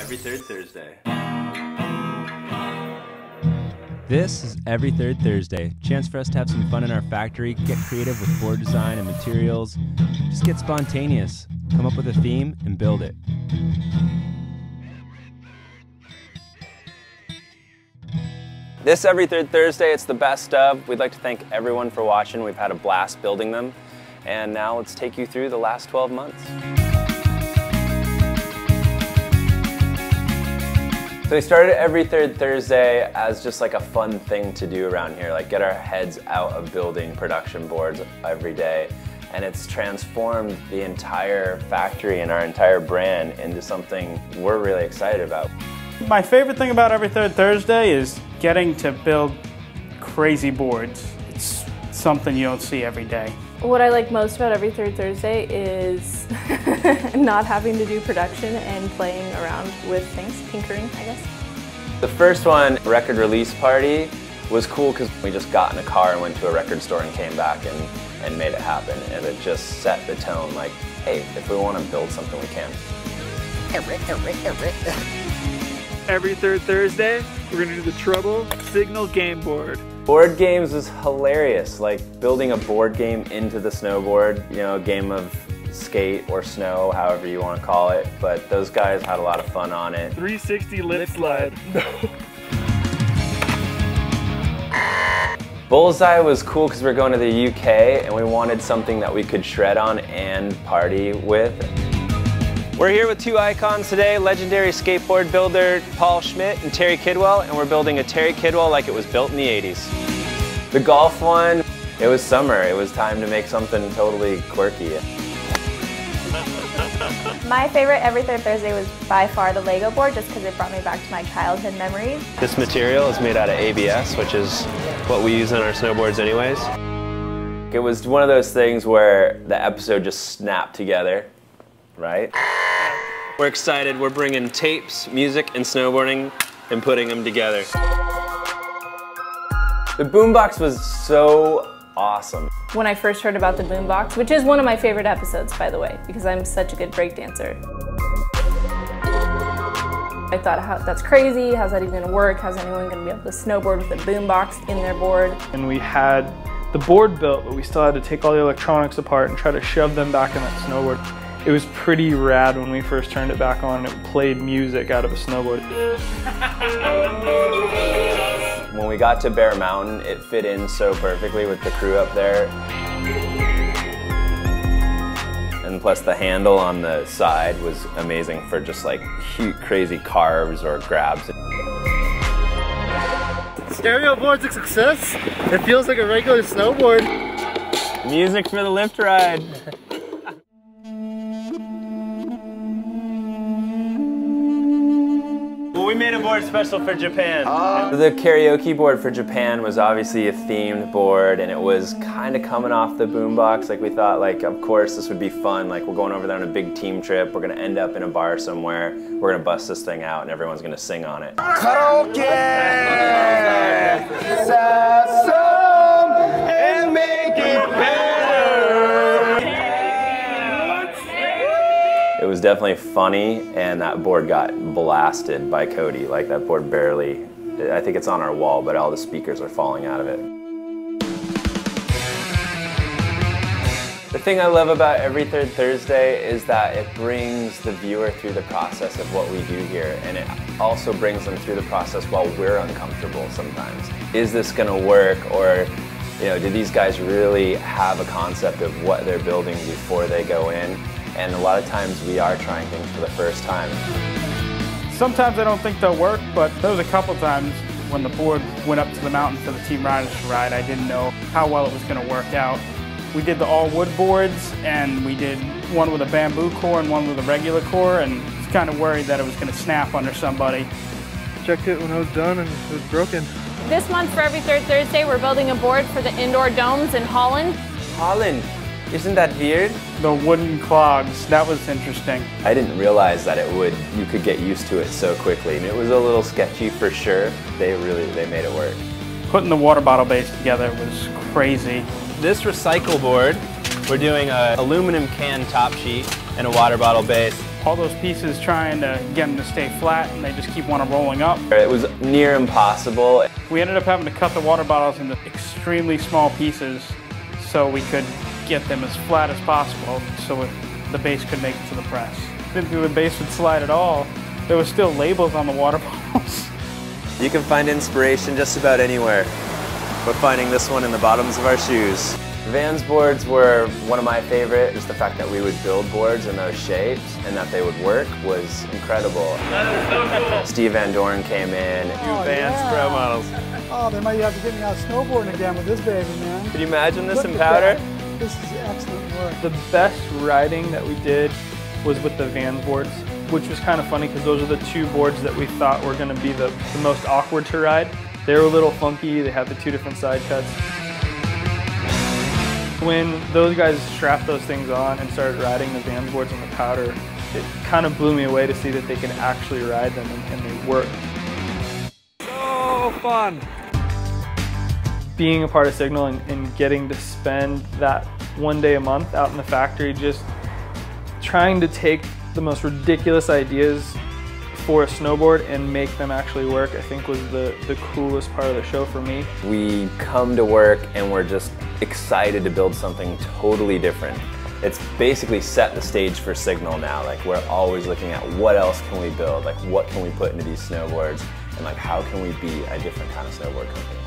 Every third Thursday. This is Every Third Thursday. Chance for us to have some fun in our factory, get creative with board design and materials. Just get spontaneous. Come up with a theme and build it. This Every Third Thursday, it's the best of. We'd like to thank everyone for watching. We've had a blast building them. And now let's take you through the last 12 months. So we started Every Third Thursday as just like a fun thing to do around here, like get our heads out of building production boards every day. And it's transformed the entire factory and our entire brand into something we're really excited about. My favorite thing about Every Third Thursday is getting to build crazy boards. It's something you don't see every day. What I like most about Every Third Thursday is not having to do production and playing around with things, tinkering, I guess. The first one, record release party, was cool because we just got in a car and went to a record store and came back and made it happen. And it just set the tone like, hey, if we want to build something, we can. Every third Thursday, we're going to do the Trouble Signal Game Board. Board games is hilarious, like building a board game into the snowboard, you know, a game of skate or snow, however you want to call it, but those guys had a lot of fun on it. 360 lip slide. Bullseye was cool because we're going to the UK and we wanted something that we could shred on and party with. We're here with two icons today, legendary skateboard builder Paul Schmidt and Terry Kidwell, and we're building a Terry Kidwell like it was built in the 80s. The golf one, it was summer. It was time to make something totally quirky. My favorite Every Third Thursday was by far the Lego board, just because it brought me back to my childhood memories. This material is made out of ABS, which is what we use on our snowboards anyways. It was one of those things where the episode just snapped together, right? We're excited. We're bringing tapes, music, and snowboarding and putting them together. The boombox was so awesome. When I first heard about the boombox, which is one of my favorite episodes, by the way, because I'm such a good breakdancer. I thought, that's crazy. How's that even going to work? How's anyone going to be able to snowboard with a boombox in their board? And we had the board built, but we still had to take all the electronics apart and try to shove them back in that snowboard. It was pretty rad when we first turned it back on. It played music out of a snowboard. When we got to Bear Mountain, it fit in so perfectly with the crew up there. And plus the handle on the side was amazing for just like huge, crazy carves or grabs. Stereo board's a success. It feels like a regular snowboard. Music for the lift ride. Well, we made a board special for Japan. The karaoke board for Japan was obviously a themed board, and it was kind of coming off the boombox. Like we thought, like, of course this would be fun. Like we're going over there on a big team trip. We're gonna end up in a bar somewhere. We're gonna bust this thing out, and everyone's gonna sing on it. Karaoke, sad song, and make it better. It was definitely funny, and that board got blasted by Cody. Like that board barely, I think it's on our wall, but all the speakers are falling out of it. The thing I love about Every Third Thursday is that it brings the viewer through the process of what we do here, and it also brings them through the process while we're uncomfortable sometimes. Is this gonna work, or you know, do these guys really have a concept of what they're building before they go in? And a lot of times we are trying things for the first time. Sometimes I don't think they'll work, but there was a couple times when the board went up to the mountain for the Team Riders to ride, I didn't know how well it was going to work out. We did the all wood boards, and we did one with a bamboo core and one with a regular core, and I was kind of worried that it was going to snap under somebody. Checked it when I was done and it was broken. This month for Every Third Thursday, we're building a board for the indoor domes in Holland. Holland, isn't that weird? The wooden clogs, that was interesting. I didn't realize that you could get used to it so quickly, and it was a little sketchy for sure. They made it work. Putting the water bottle base together was crazy. This recycle board, we're doing an aluminum can top sheet and a water bottle base, all those pieces trying to get them to stay flat, and they just keep on rolling up. It was near impossible. We ended up having to cut the water bottles into extremely small pieces so we could get them as flat as possible so the base could make it to the press. Didn't think the base would slide at all. There were still labels on the water bottles. You can find inspiration just about anywhere. We're finding this one in the bottoms of our shoes. Vans boards were one of my favorite. Just the fact that we would build boards in those shapes and that they would work was incredible. That is so cool. Steve Van Dorn came in. Oh, Vans yeah. Pro models. Oh, they might have to get me out snowboarding again with this baby, man. Could you imagine this Look in at powder? that. This is excellent work. The best riding that we did was with the Vans boards, which was kind of funny because those are the two boards that we thought were going to be the most awkward to ride. They were a little funky, they had the two different side cuts. When those guys strapped those things on and started riding the Vans boards on the powder, it kind of blew me away to see that they could actually ride them and they worked. So fun! Being a part of Signal and getting to spend that one day a month out in the factory just trying to take the most ridiculous ideas for a snowboard and make them actually work, I think was the coolest part of the show for me. We come to work and we're just excited to build something totally different. It's basically set the stage for Signal now. Like, we're always looking at what else can we build, like what can we put into these snowboards, and like how can we be a different kind of snowboard company.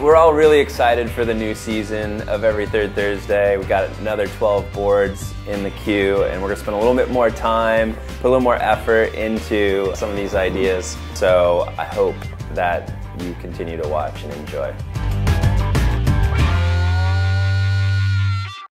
We're all really excited for the new season of Every Third Thursday. We've got another 12 boards in the queue, and we're gonna spend a little bit more time, put a little more effort into some of these ideas. So I hope that you continue to watch and enjoy.